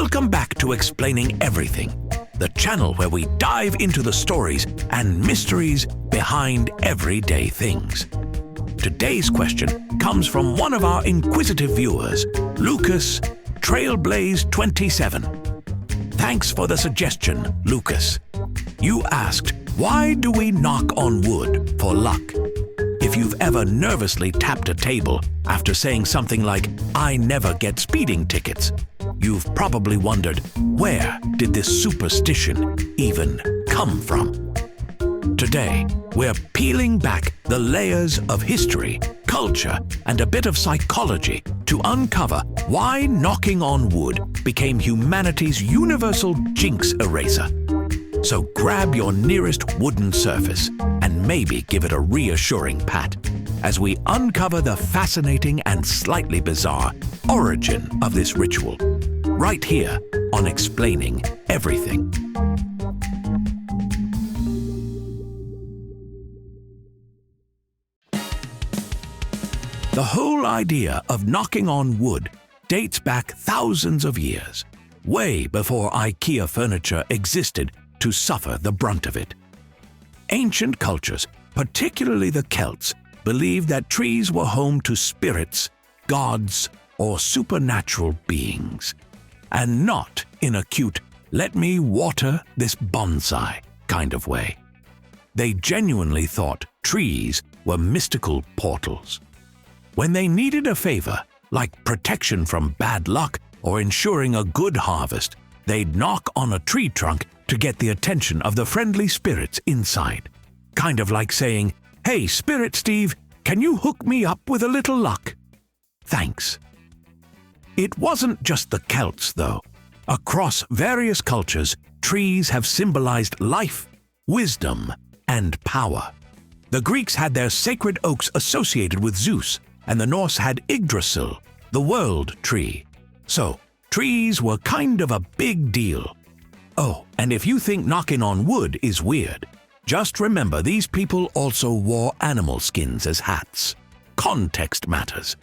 Welcome back to Explaining Everything, the channel where we dive into the stories and mysteries behind everyday things. Today's question comes from one of our inquisitive viewers, Lucas, Trailblaze27. Thanks for the suggestion, Lucas. You asked, why do we knock on wood for luck? If you've ever nervously tapped a table after saying something like, "I never get speeding tickets," you've probably wondered, where did this superstition even come from? Today, we're peeling back the layers of history, culture, and a bit of psychology to uncover why knocking on wood became humanity's universal jinx eraser. So grab your nearest wooden surface and maybe give it a reassuring pat as we uncover the fascinating and slightly bizarre origin of this ritual, right here on Explaining Everything. The whole idea of knocking on wood dates back thousands of years, way before IKEA furniture existed to suffer the brunt of it. Ancient cultures, particularly the Celts, believed that trees were home to spirits, gods, or supernatural beings, and not in a cute, let me water this bonsai kind of way. They genuinely thought trees were mystical portals. When they needed a favor, like protection from bad luck or ensuring a good harvest, they'd knock on a tree trunk to get the attention of the friendly spirits inside. Kind of like saying, "Hey, Spirit Steve, can you hook me up with a little luck? Thanks." It wasn't just the Celts, though. Across various cultures, trees have symbolized life, wisdom, and power. The Greeks had their sacred oaks associated with Zeus, and the Norse had Yggdrasil, the world tree. So, trees were kind of a big deal. Oh, and if you think knocking on wood is weird, just remember these people also wore animal skins as hats. Context matters.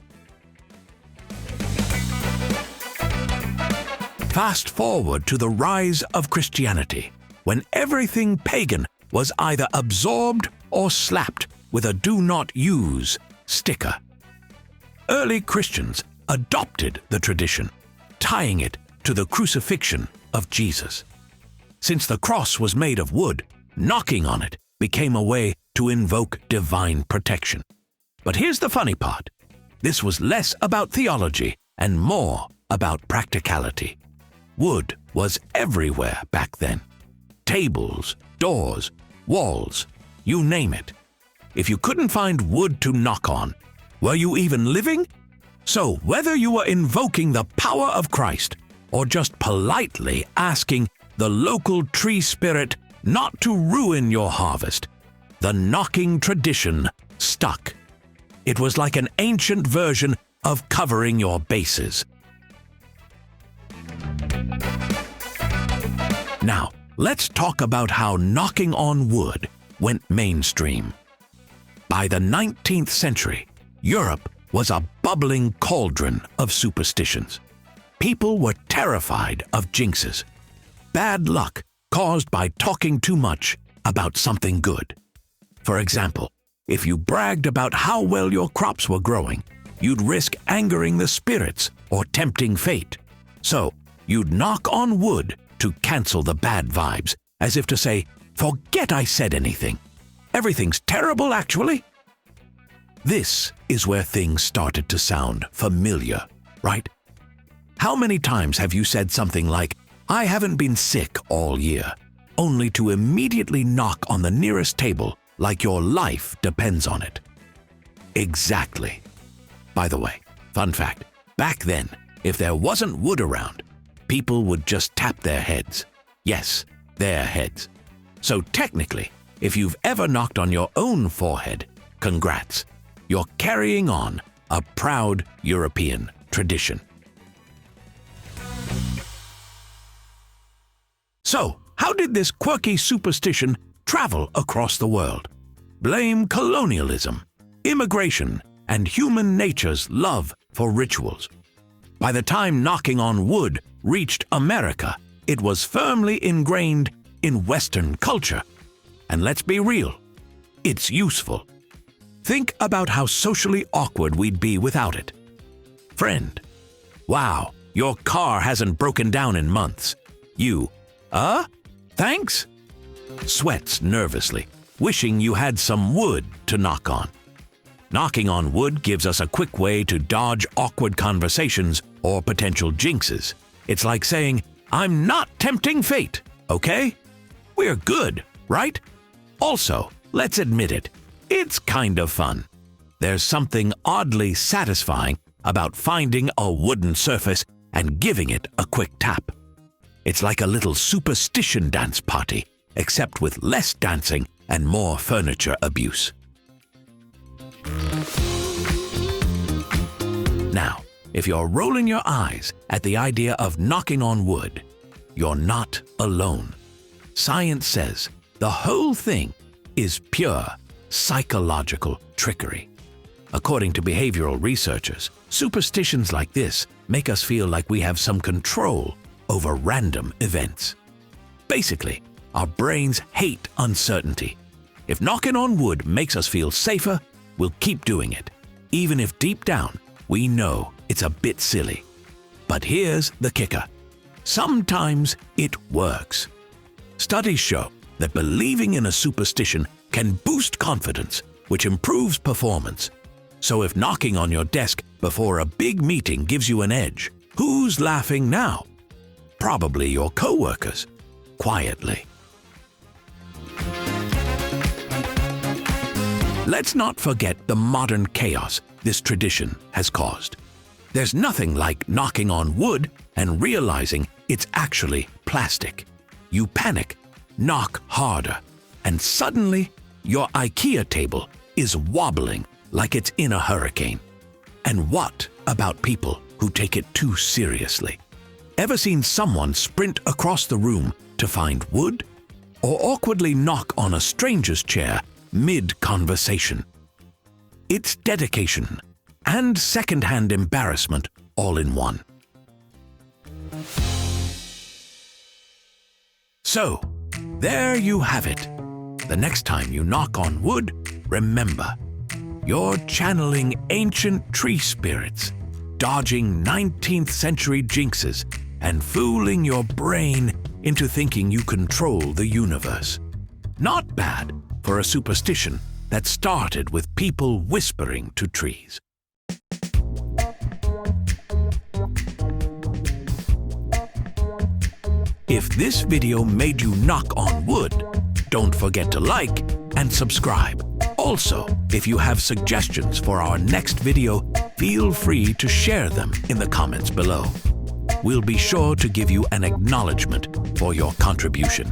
Fast forward to the rise of Christianity, when everything pagan was either absorbed or slapped with a "do not use" sticker. Early Christians adopted the tradition, tying it to the crucifixion of Jesus. Since the cross was made of wood, knocking on it became a way to invoke divine protection. But here's the funny part. This was less about theology and more about practicality. Wood was everywhere back then. Tables, doors, walls, you name it. If you couldn't find wood to knock on, were you even living? So whether you were invoking the power of Christ or just politely asking the local tree spirit not to ruin your harvest, the knocking tradition stuck. It was like an ancient version of covering your bases. Now, let's talk about how knocking on wood went mainstream. By the 19th century, Europe was a bubbling cauldron of superstitions. People were terrified of jinxes, bad luck caused by talking too much about something good. For example, if you bragged about how well your crops were growing, you'd risk angering the spirits or tempting fate. So, you'd knock on wood to cancel the bad vibes, as if to say, "Forget I said anything. Everything's terrible, actually." This is where things started to sound familiar, right? How many times have you said something like, "I haven't been sick all year," only to immediately knock on the nearest table like your life depends on it? Exactly. By the way, fun fact, back then, if there wasn't wood around, people would just tap their heads. Yes, their heads. So technically, if you've ever knocked on your own forehead, congrats. You're carrying on a proud European tradition. So, how did this quirky superstition travel across the world? Blame colonialism, immigration, and human nature's love for rituals. By the time knocking on wood reached America, it was firmly ingrained in Western culture. And let's be real, it's useful. Think about how socially awkward we'd be without it. Friend, wow, your car hasn't broken down in months. You, thanks? Sweats nervously, wishing you had some wood to knock on. Knocking on wood gives us a quick way to dodge awkward conversations or potential jinxes. It's like saying, I'm not tempting fate, okay? We're good, right? Also, let's admit it, it's kind of fun. There's something oddly satisfying about finding a wooden surface and giving it a quick tap. It's like a little superstition dance party, except with less dancing and more furniture abuse. Now, if you're rolling your eyes at the idea of knocking on wood, you're not alone. Science says the whole thing is pure psychological trickery. According to behavioral researchers, superstitions like this make us feel like we have some control over random events. Basically, our brains hate uncertainty. If knocking on wood makes us feel safer, we'll keep doing it, even if deep down we know it's a bit silly. But here's the kicker. Sometimes it works. Studies show that believing in a superstition can boost confidence, which improves performance. So if knocking on your desk before a big meeting gives you an edge, who's laughing now? Probably your coworkers, quietly. Let's not forget the modern chaos this tradition has caused. There's nothing like knocking on wood and realizing it's actually plastic. You panic, knock harder, and suddenly your IKEA table is wobbling like it's in a hurricane. And what about people who take it too seriously? Ever seen someone sprint across the room to find wood? Or awkwardly knock on a stranger's chair mid-conversation? It's dedication and second-hand embarrassment all in one. So, there you have it. The next time you knock on wood, remember, you're channeling ancient tree spirits, dodging 19th century jinxes, and fooling your brain into thinking you control the universe. Not bad for a superstition that started with people whispering to trees. If this video made you knock on wood, don't forget to like and subscribe. Also, if you have suggestions for our next video, feel free to share them in the comments below. We'll be sure to give you an acknowledgement for your contribution.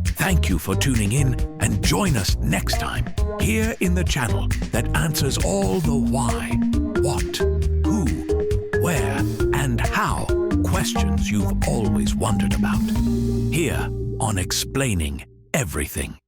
Thank you for tuning in, and join us next time here in the channel that answers all the why, what, who, where, and how questions you've always wondered about. Here on Explaining Everything.